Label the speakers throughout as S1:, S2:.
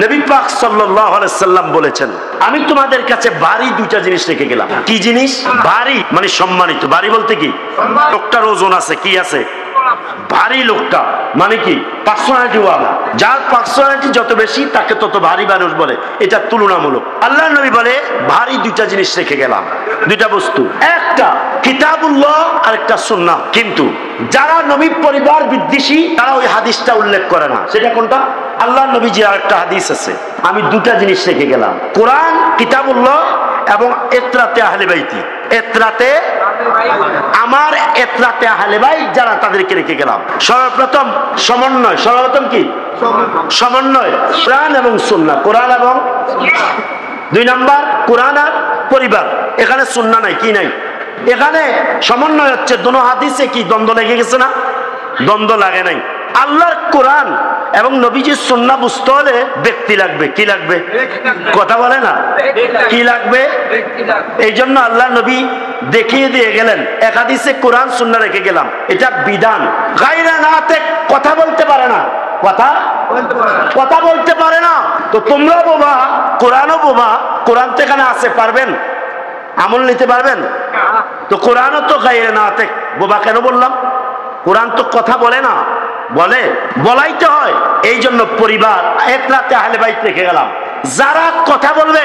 S1: নবী পাক সাল্লাল্লাহু আলাইহি সাল্লাম বলেছেন, আমি তোমাদের কাছে ভারী দুইটা জিনিস রেখে গেলাম। কি জিনিস? ভারী মানে সম্মানিত। ভারী বলতে কি? লোকটার ওজন আছে, কি আছে? ভারী লোকটা মানে কি? পার্সোনালিটি ওয়ালা। যার পার্সোনালিটি যত বেশি তাকে তত ভারী মানুষ বলে, এটা তুলনামূলক। আল্লাহর নবী বলে ভারী দুইটা জিনিস রেখে গেলাম, দুইটা বস্তু, একটা কিতাবুল্লাহ আর একটা সুন্নাহ। কিন্তু যারা নবী পরিবার বিদ্বেষী তারা ওই হাদিসটা উল্লেখ করে না। সেটা কোনটা? আল্লাহর নবীজির আরেকটা হাদিস আছে, আমি দুটা জিনিস রেখে গেলাম, কোরআন কিতাবুল্লাহ এবং ইত্রাতে আহলে বাইতি। ইত্রাতে আমার ইত্রাতে আহলে বাইত যারা, তাদেরকে রেখে গেলাম। সর্বপ্রথম সমন্বয়। সর্বপ্রথম কি? সমন্বয়, কোরআন এবং সুন্নাহ। কোরআন এবং দুই নাম্বার কোরআন আর পরিবার। এখানে সুন্নাহ নাই, কি নাই? এখানে সমন্বয় হচ্ছে। দোনো হাদিসে কি দ্বন্দ্ব লেগে গেছে না? দ্বন্দ্ব লাগে নাই। আল্লাহর কোরআন এবং নবীজির সুন্নাহ বুঝতে হলে ব্যক্তি লাগবে। কি লাগবে? কথা বলে না, কি লাগবে? এই জন্য আল্লাহ নবী দেখিয়ে দিয়ে গেলেন, এক হাদিসে কোরআন সুন্নাহ রেখে গেলাম, এটা বিধান। গায়রা নাতে কথা বলতে পারে না, কথা বলতে পারে না। তো তোমরা বোবা, কোরআনও বোবা। কোরআন তো এখানে আছে, পারবেন? আমল নিতে পারবেন? তো কোরআনও তো গায়রা নাতে, বোবা কেন বললাম? কোরআন তো কথা বলে না, বলে, বলাইতে হয়। এই জন্য পরিবার ইত্রাতে আহলে বাইত রেখে গেলাম। যারা কথা বলবে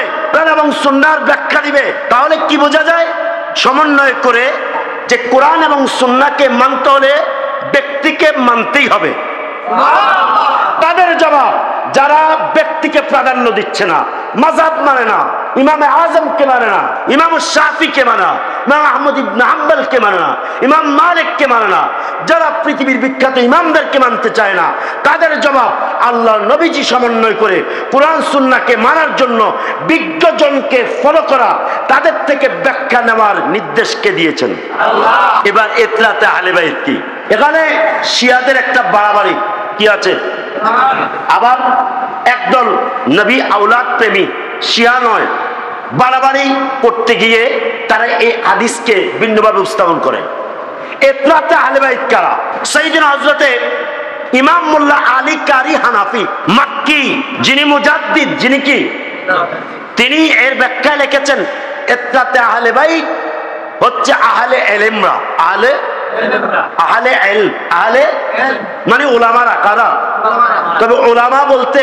S1: এবং সুন্নাহর ব্যাখ্যা দিবে, তাহলে কি বোঝা যায়? সমন্বয় করে যে কোরআন এবং সুন্নাহকে মানতে হলে ব্যক্তিকে মানতেই হবে। তাদের জবাব, যারা ব্যক্তিকে প্রাধান্য দিচ্ছে না, মাযহাব মানে না, ইমাম আজমকে মানে না, ইমাম শাফিকে মানে না, ইমাম আহমদ ইবনে হাম্বলকে মানে না, ইমাম মালিককে মানে না, যারা পৃথিবীর বিখ্যাত ইমামদেরকে মানতে চায় না, তাদের জবাব, আল্লাহর নবীজি সমন্বয় করে কোরআন সুন্নাহকে মানার জন্য বিজ্ঞজনকে ফলো করা, তাদের থেকে ব্যাখ্যা নেওয়ার নির্দেশকে দিয়েছেন আল্লাহ। এবার ইত্রাতে আহলে বাইত কি? এখানে শিয়াদের একটা বাড়াবাড়ি কি আছে? আবার একদল নবী আওলাদ প্রেমী শিয়া নয়, বাড়াবাড়ি করতে গিয়ে তারা এই হাদিসকে ভিন্নভাবে উপস্থাপন করে। ইত্রাতে আহলে বাইত কারা? সাইয়েদনা হযরতে ইমাম মোল্লা আলী কারি হানাফি মাক্কি, যিনি মুজাদ্দিদ, যিনি কি, তিনি এর ব্যাখ্যা লিখেছেন, ইত্রাতে আহলে বাইত হচ্ছে আহলে ইলমরা। আহলে আহলে ইলম, আহলে মানে উলামারা। কারা? তবে উলামা বলতে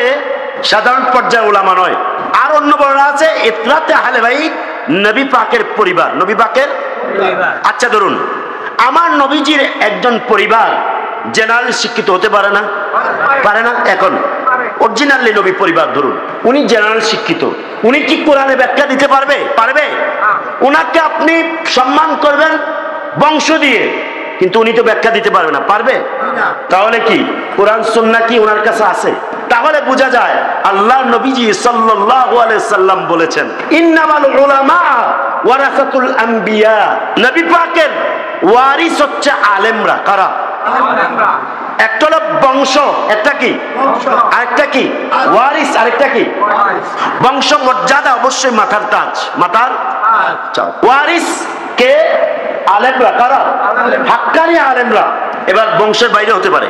S1: সাধারণ পর্যায়ে উলামা নয়। আর অন্য বর্ণনা আছে, ইত্রাতে আহলে বাইত নবী পাকের পরিবার। নবী পাকের আচ্ছা ধরুন, আমার নবীজির একজন পরিবার জেনারেল শিক্ষিত হতে পারে না? পারে না? এখন অরিজিনালি নবী পরিবার ধরুন, উনি জেনারেল শিক্ষিত, উনি কি কোরআনে ব্যাখ্যা দিতে পারবে? পারবে। উনাকে আপনি সম্মান করবেন বংশ দিয়ে, কিন্তু উনি তো ব্যাখ্যা দিতে পারবে না। পারবে? তাহলে কি কোরআন সুন্নাহ কি ওনার কাছে আছে? তাহলে বোঝা যায় আল্লাহর নবীজি সাল্লাল্লাহু আলাইহি সাল্লাম বলেছেন, ইন্নামাল উলামা ওয়ারাসাতুল আম্বিয়া। নবী পাকের ওয়ারিস হচ্ছে আলেমরা। কারা? একটা হলো বংশ, একটা কি, আরেকটা কি ওয়ারিস, আরেকটা কি বংশ। মর্যাদা অবশ্যই মাথার তাজ, মাথার ওয়ারিস কে? আলেমরা। কারা? হাক্কানি আলেমরা। এবার বংশের বাইরে হতে পারে।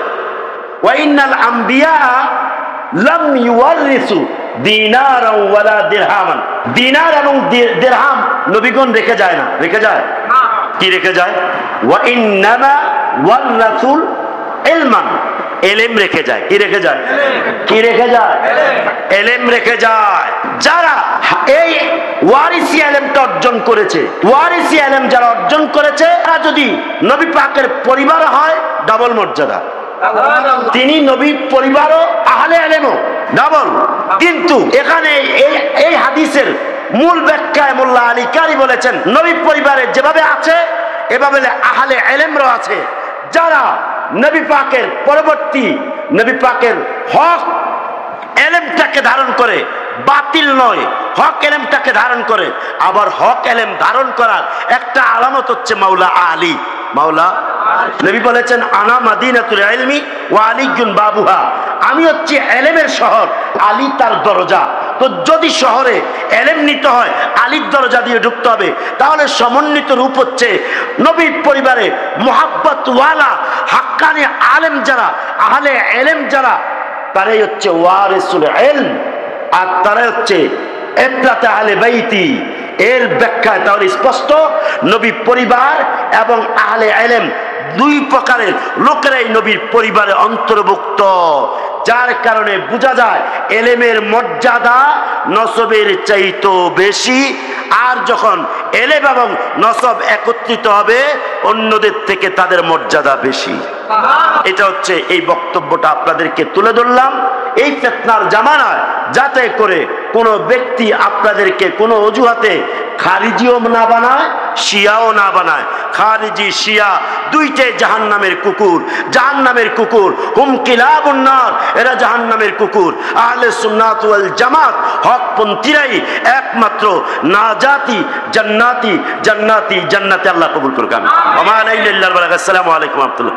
S1: ওয়াইনাল আম্বিয়া লাম ইউওয়ারিসু দিনারান ওয়ালা দিরহামান। দিনার এবং দিরহাম নবীগণ রেখে যায় না। রেখে যায় না। কি রেখে যায়? ওয়া ইন্নামা ওয়ারাসুল ইলমান, ইলম রেখে যায়। কি রেখে যায়? কি রেখে যায়? ইলম রেখে যায়। যারা এই ওয়ারিসি ইলমটা অর্জন করেছে, ওয়ারিসি ইলম যারা অর্জন করেছে, তারা যদি নবী পাকের পরিবার হয়, ডাবল মর্যাদা। তিনি নবী পরিবারও আহলে ইলমও ডাবল। কিন্তু এখানে এই হাদিসের মূল ব্যাখ্যায় মোল্লা আলী কারি বলেছেন, নবী পরিবারের যেভাবে আছে এভাবে আহলে ইলমও আছে, যারা নবী পাকের পরবর্তী, নবী পাকের হক এলেমটাকে ধারণ করে, বাতিল নয়, হক এলেমটাকে ধারণ করে। আবার হক এলেম ধারণ করার একটা আলামত হচ্ছে মাওলা আলী। মাওলা নবী বলেছেন, আনা মাদিনাতুল ইলমি ওয়া আলীউন বাবুহা। আমি হচ্ছে এলেমের শহর, আলী তার দরজা। তো যদি শহরে এলেম নিতে হয়, আলীর দরজা দিয়ে ঢুকতে হবে। তাহলে সমন্বিত রূপ হচ্ছে নবীর পরিবারে মোহাব্বত ওয়ালা হাক্কানি আলেম যারা, আহলে ইলম যারা, তারাই হচ্ছে ওয়ারিসুল ইলম। আর তারা হচ্ছে ইফরাত আহলে বাইতি। এর ব্যাখ্যা তাহলে স্পষ্ট, নবী পরিবার এবং আহলে ইলম দুই প্রকারের লোকেরাই নবীর পরিবারে অন্তর্ভুক্ত। যার কারণে বোঝা যায় এলেমের মর্যাদা নসবের চাইতো বেশি। আর যখন এলেম এবং নসব একত্রিত হবে অন্যদের থেকে তাদের মর্যাদা বেশি। এটা হচ্ছে এই বক্তব্যটা আপনাদেরকে তুলে ধরলাম এই ফিতনার জামানায়, যাতে করে কোনো ব্যক্তি আপনাদেরকে কোনো অজুহাতে খারিজিও না বানায়, শিয়াও না বানায়। খারিজি শিয়া দুইটাই জাহান্নামের কুকুর, জাহান্নামের কুকুর। হুম কিলাবুন নার, এরা জাহান্নামের কুকুর। আহলে সুন্নাত ওয়াল জামাত হকপন্থীরাই একমাত্র নাজাতি জান্নাতি জান্নাতি জান্নাতে। আল্লাহ কবুল করুক। আমিন। ওয়া মা আলাইনা ইল্লাল বালাগ। আসসালামু আলাইকুম ওয়া রাহমাতুল্লাহ।